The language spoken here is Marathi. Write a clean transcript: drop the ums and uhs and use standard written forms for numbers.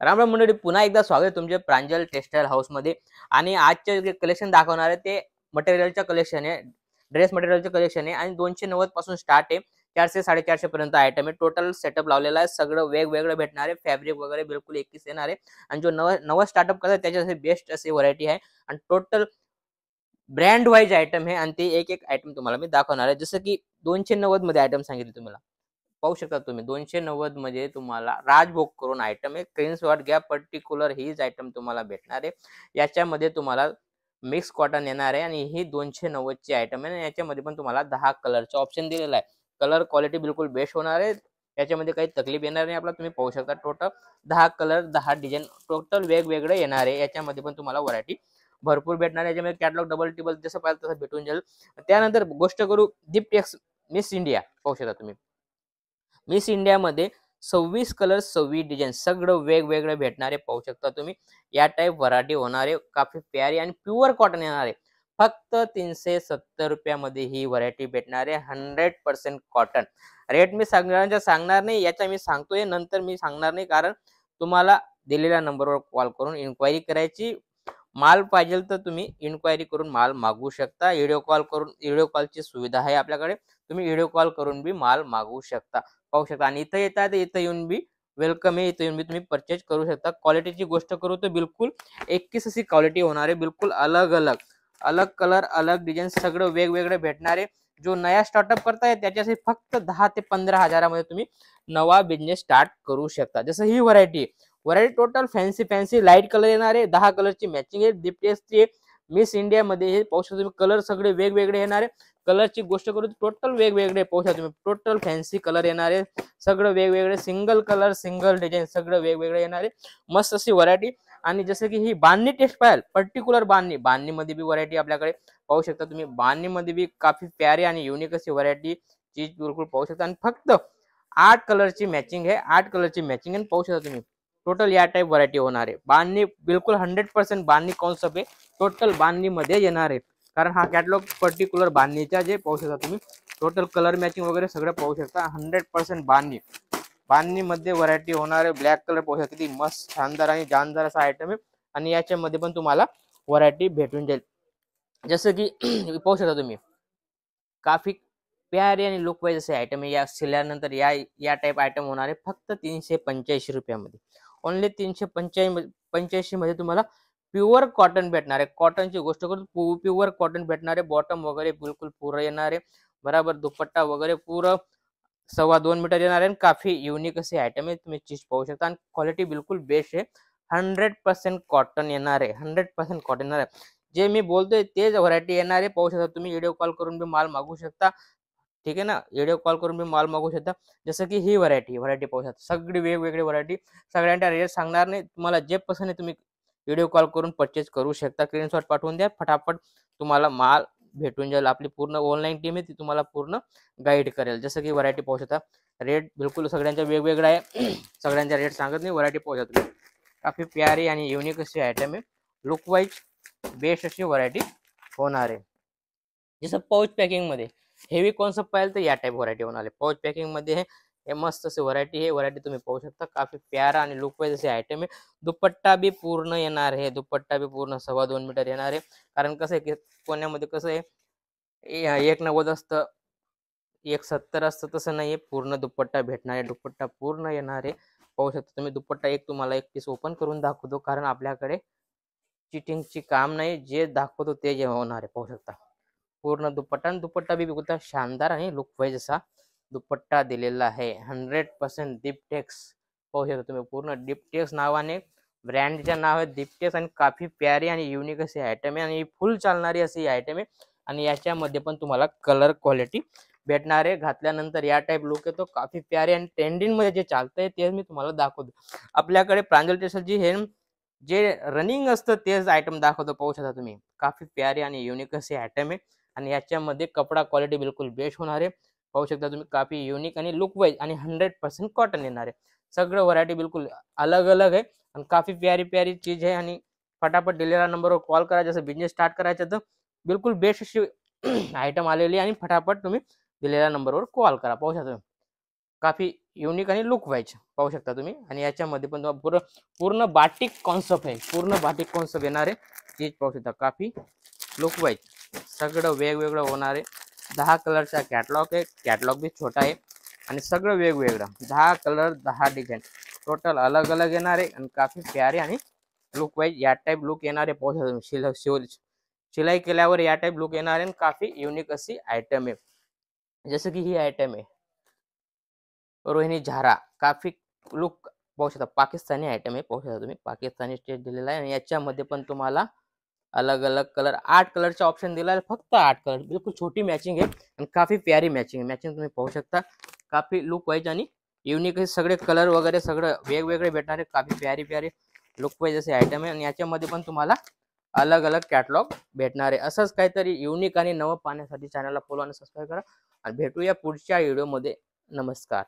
राम राम मंडळी, पुन्हा एकदा स्वागत आहे तुमचे प्रांजल टेक्सटाईल हाऊस मध्ये। आणि आजचे जे कलेक्शन दाखवणार आहे ते मटेरियलचं कलेक्शन आहे, ड्रेस मटेरियलचं कलेक्शन आहे आणि 290 पासून स्टार्ट आहे। 400 450 पर्यंत आयटम आहे। टोटल सेटअप लावलेला आहे, सगळं वेगवेगळं भेटणार आहे, फॅब्रिक वगैरे बिलकुल एकच येणार आहे। आणि जो नवा स्टार्टअप करतात त्याच्यासाठी बेस्ट अशी व्हरायटी आहे आणि टोटल ब्रँड वाईज आयटम आहे आणि ते एक एक आयटम तुम्हाला मी दाखवणार आहे। जसं की 290 मध्ये आयटम सांगितले तुम्हाला, पाहू शकता तुम्ही 290 मध्ये तुम्हाला राजभोग करून आयटम आहे। स्क्रीनशॉट घ्या, पर्टिक्युलर हीच आयटम तुम्हाला भेटणार आहे। याच्यामध्ये तुम्हाला मिक्स कॉटन येणार आहे आणि ही 290 ची आयटम आहे। याच्यामध्ये पण तुम्हाला 10 कलरचा ऑप्शन दिलेला आहे। कलर क्वालिटी बिलकुल बेस्ट होणार आहे, याच्यामध्ये काही तकलीफ येणार नाही आपल्याला। तुम्ही पाहू शकता टोटल 10 कलर 10 डिझाइन टोटल वेगवेगळे येणार आहे। याच्यामध्ये पण तुम्हाला व्हरायटी भरपूर भेटणार आहे। याच्यामध्ये कॅटलॉग डबल टेबल जसं पाहिजे तसं भेटून जाईल। त्यानंतर गोष्ट करू दीप्टेक्स मिस इंडिया, पाहू शकता तुम्ही मिस इंडियामध्ये 26 कलर 26 डिझाइन सगळं वेगवेगळे भेटणारे पाहू शकता तुम्ही। या टाइप व्हरायटी होणार आहे, काफी प्यारी आणि प्युअर कॉटन येणार आहे। फक्त 370 रुपयामध्ये ही व्हरायटी भेटणार आहे, 100% कॉटन। रेट मी सगळ्यांचा सांगणार नाही, याचा मी सांगतोय नंतर मी सांगणार नाही, कारण तुम्हाला दिलेल्या नंबरवर कॉल करून इन्क्वायरी करायची। माल पाहिजे तर तुम्ही इन्क्वायरी करून माल मागवू शकता। व्हिडिओ कॉलची सुविधा आहे आपल्याकडे, तुम्ही व्हिडिओ कॉल करून बी माल मागवू शकता, पाहू शकता। आणि इथं येतात इथं येऊन बी वेलकम आहे, इथं येऊन बी तुम्ही परचेज करू शकता। क्वालिटीची गोष्ट करू तर बिलकुल 21 अशी क्वालिटी होणार आहे, बिलकुल अलग अलग अलग कलर अलग डिझाइन सगळं वेगवेगळे भेटणार आहे। जो नया स्टार्टअप करताय त्याच्यासाठी फक्त 10 ते 15 हजारामध्ये तुम्ही नवा बिझनेस स्टार्ट करू शकता। जसं ही variety total fancy light colour येणार आहे, 10 कलरची मॅचिंग आहे। दीप्टेक्सची मिस इंडिया मध्ये हे पाहू शकता तुम्ही, कलर सगळे वेगवेगळे येणार आहे। कलरची गोष्ट करू टोटल वेगवेगळे पाहू शकता तुम्ही, टोटल फॅन्सी कलर येणार आहे, सगळं वेगवेगळे सिंगल कलर सिंगल डिझाइन सगळं वेगवेगळे येणार आहे। मस्त अशी व्हरायटी। आणि जसं की ही बांधणी टेक्सटाईल पर्टिक्युलर बांधणी मध्ये बी व्हरायटी आपल्याकडे पाहू शकता तुम्ही। बांधणी मध्ये बी काफी प्यारी आणि युनिक अशी व्हरायटी चीज बिलकुल पाहू शकता। आणि फक्त 8 कलरची मॅचिंग आहे, 8 कलरची मॅचिंग आणि पाहू शकता तुम्ही टोटल या टाइप व्हरायटी होणार आहे। बांधणी बिलकुल 100% बांधणी कॉन्सेप्ट आहे, टोटल बांधणी मध्ये येणार आहे। कारण हा कॅटलॉग पर्टिक्युलर बांधणीचा जे पाहू शकता तुम्ही, टोटल कलर मॅचिंग वगैरे सगळं पाहू शकता। 100% बांधणी मध्ये व्हरायटी होणार आहे। ब्लॅक कलर पाहू शकता, किती मस्त शानदार आणि जानदार असा आयटम आहे। आणि याच्यामध्ये पण तुम्हाला व्हरायटी भेटून जाईल। जसं की पाहू शकता तुम्ही काफी प्यारे आणि लुक वाईज असे आयटम आहे। या सिल्यानंतर या टाइप आयटम होणार आहे फक्त 385 रुपयामध्ये। ओनली 385 मध्ये तुम्हाला प्युअर कॉटन भेटणार आहे। कॉटनची गोष्ट करू प्युअर कॉटन भेटणार आहे। बॉटम वगैरे बिलकुल पुरं येणार आहे, बराबर दुपट्टा वगैरे पुरं 2.25 मीटर येणार आहे। काफी युनिक असे आयटम आहे, तुम्ही चीज पाहू शकता। आणि क्वालिटी बिलकुल बेस्ट आहे, 100% कॉटन येणार आहे, 100% कॉटन येणार आहे। जे मी बोलतोय तेच व्हरायटी येणार आहे, पाहू शकता तुम्ही। व्हिडिओ कॉल करून बी माल मागवू शकता, ठीक आहे ना, व्हिडिओ कॉल करून बी माल मागवू शकता। जसं की ही व्हरायटी पाहू शकता, सगळी वेगवेगळी व्हरायटी, सगळ्यांचा रेट सांगणार नाही, तुम्हाला जे पसंत आहे तुम्ही व्हिडिओ कॉल करून परचेज करू शकता। स्क्रीनशॉट पाठवून द्या, फटाफट तुम्हाला माल भेटून जाईल। आपली पूर्ण ऑनलाईन टीम आहे, ती तुम्हाला पूर्ण गाईड करेल। जसं की व्हरायटी पाहू शकता, रेट बिलकुल सगळ्यांचा वेगवेगळा आहे, सगळ्यांचा रेट सांगत नाही। व्हरायटी पाहू शकता तुम्ही, काफी प्यारी आणि युनिक अशी आयटम आहे, लुक वाईज बेस्ट अशी व्हरायटी होणार आहे। जसं पाऊच पॅकिंग मध्ये हेवी कॉन्सेप्ट पाहिजे तर या टाइप व्हरायटी होणार आहे। पाऊच पॅकिंग मध्ये हे मस्त अशी व्हरायटी आहे। व्हरायटी तुम्ही पाहू शकता, काफी प्यारा आणि लुक वाईज असे आयटम आहे। दुपट्टा बी पूर्ण येणार आहे, दुपट्टा बी पूर्ण 2.25 मीटर येणार आहे। कारण कसं आहे की पुण्यामध्ये कसं आहे 190 असतं 170 असतं, तसं नाही, पूर्ण दुपट्टा भेटणार आहे। दुपट्टा पूर्ण येणार आहे, पाहू शकता तुम्ही। दुपट्टा एक तुम्हाला एक पीस ओपन करून दाखवतो, कारण आपल्याकडे चिटिंगची काम नाही, जे दाखवतो ते जे होणार आहे, पाहू शकता। पूर्ण दुपट्टा आणि दुपट्टा बी बघता शानदार आणि लुक वाईज असा दुपट्टा दिलेला आहे। 100% डिप्टेक्स, पाहू शकता तुम्ही। पूर्ण डिप्टेक्स नावाने ब्रँडचे नाव आहे डिप्टेक्स, आणि काफी प्यारी आणि युनिक अशी आयटम आहे आणि फुल चालणारी अशी आयटम आहे। आणि याच्यामध्ये पण तुम्हाला कलर क्वालिटी भेटणार आहे, घातल्यानंतर या टाइप लुक येतो, काफी प्यारे। आणि ट्रेंडिंग मध्ये जे चालतंय तेच मी तुम्हाला दाखवतो। आपल्याकडे प्रांजल टेक्सटाईलची हे जे रनिंग असतं तेच आयटम दाखवतो, पाहू शकता तुम्ही। काफी प्यारे आणि युनिक असे आयटम आहे आणि याच्यामध्ये कपडा क्वालिटी बिलकुल बेस्ट होणार आहे, पाहू शकता तुम्ही। काफी युनिक आणि लुक वाईज आणि 100% कॉटन येणार आहे। सगळं व्हरायटी बिलकुल अलग अलग आहे आणि काफी प्यारी प्यारी चीज आहे। आणि फटाफट दिलेल्या नंबरवर कॉल करा, जसं बिझनेस स्टार्ट करायचा तर बिलकुल बेस्ट अशी आयटम आलेली आणि फटाफट तुम्ही दिलेल्या नंबरवर कॉल करा, पाहू शकता। काफी युनिक आणि लुक वाईज पाहू शकता तुम्ही. आणि याच्यामध्ये पण तुम्हाला पूर्ण बाटिक कॉन्सेप्ट आहे, पूर्ण बाटिक कॉन्सेप्ट येणार आहे. चीज पाहू शकता, काफी लुक वाईज सगळं वेगवेगळं होणार आहे. 10 कलरचा कॅटलॉग आहे, कॅटलॉग बी छोटा आहे आणि सगळं वेगवेगळं. 10 कलर 10 डिझाईन टोटल अलग अलग येणार आहे आणि काफी प्यारे आणि लुक वाईज या टाईप लुक येणार आहे. पाहू शकता शिलाई केल्यावर या टाईप लुक येणार आहे आणि काफी युनिक अशी आयटम आहे. जसं की ही आयटम आहे रोहिणी झारा, काफी लुक पाहू शकता. पाकिस्तानी आयटम आहे, पाहू शकता तुम्ही पाकिस्तानी स्टेच दिलेला आहे. आणि याच्यामध्ये पण तुम्हाला अलग अलग कलर 8 कलरचा ऑप्शन दिला आहे, फक्त 8 कलर. बिलकुल छोटी मॅचिंग आहे आणि काफी प्यारी मॅचिंग आहे. मॅचिंग तुम्ही पाहू शकता, काफी लुक वाईज आणि युनिक सगळे कलर वगैरे सगळं वेगवेगळे भेटणार आहे. काफी प्यारी प्यारी लुक वाईज असे आयटम आहे. आणि याच्यामध्ये पण तुम्हाला अलग अलग कॅटलॉग भेटणार आहे. असंच काहीतरी युनिक आणि नवं पाहण्यासाठी चॅनलला फॉलो आणि सबस्क्राईब करा. आणि भेटूया पुढच्या व्हिडिओमध्ये. नमस्कार.